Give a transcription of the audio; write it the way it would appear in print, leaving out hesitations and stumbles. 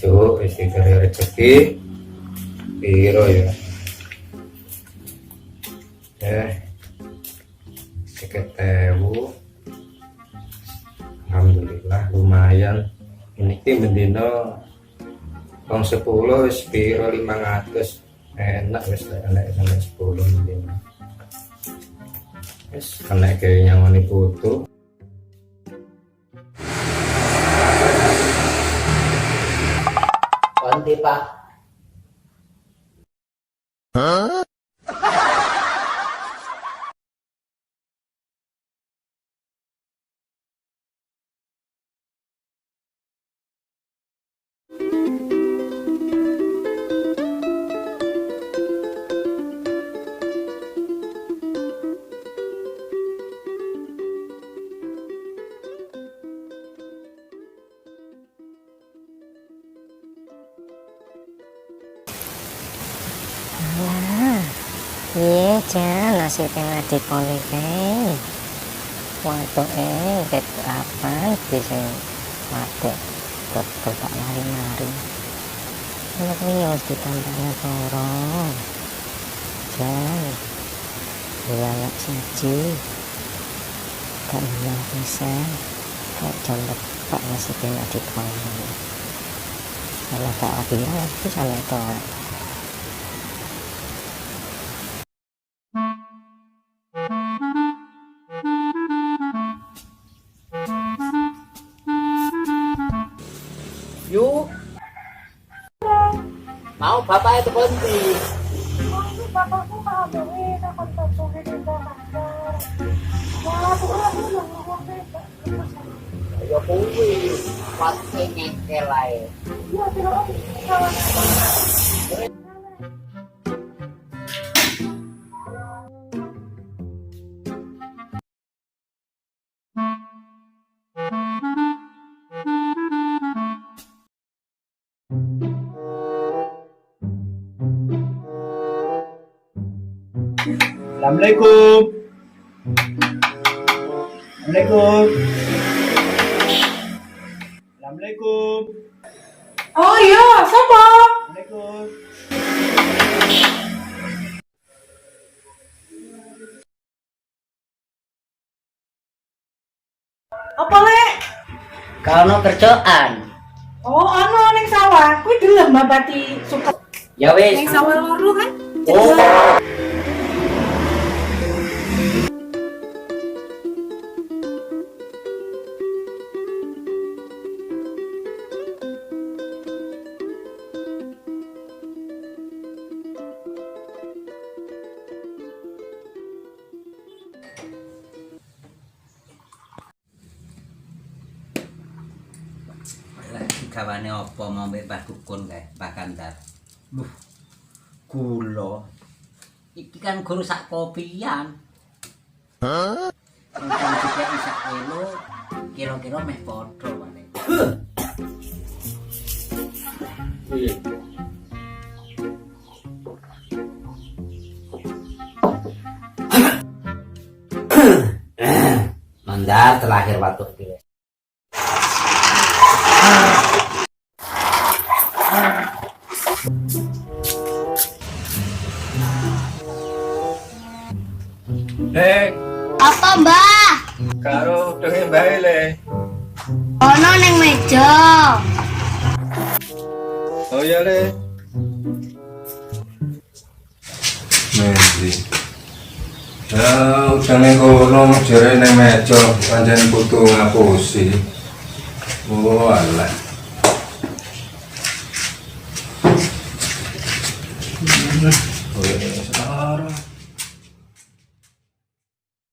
ijo isi dari rezeki piro ya 50.000. Alhamdulillah lumayan ini mendino tahun 10 wis piro 500 enak wis enak sampai 10 mendino wis kena kayaknya ngoni butuh. Ganti Pak. Iya jan nasibnya dikoni kae. Waktu ket apa bisa mati tetep tak lari-lari. Anak ini harus ditambahnya torong. Jan, dua anak siji, gak menang pisan. Kok jam tepak nasibnya dikoni. Salah tak lagi itu salah toh. Yuk. Mau bapak itu ganti. Itu bapakku kalau duit akan tertulis di Jakarta. Wah, pokoknya aku udah ngomong bebas. Ya kuwi pasti ngengkel ae. Ya, tidak kawan. Assalamualaikum. Assalamualaikum. Assalamualaikum. Oh iya, siapa? Assalamualaikum. Apa lek? Kalau kerjaan. Oh, anu ning sawah. Kuwi gelem babati suka. Ya wis. Ning sawah loro kan? Oh. Kawane apa mau mbek dukun kae Pak Kandar. Gula. Iki kan guru sak kopian. Hah? Kan iki sak kilo, kira-kira meh padha wae. Mandar terakhir waktu itu. Apa mbah? Karo dengan bae le. Ono ning meja. Oh iya le. Mendi. Ya udah ning kono jere ning meja pancen butuh ngapusi. Oh alah.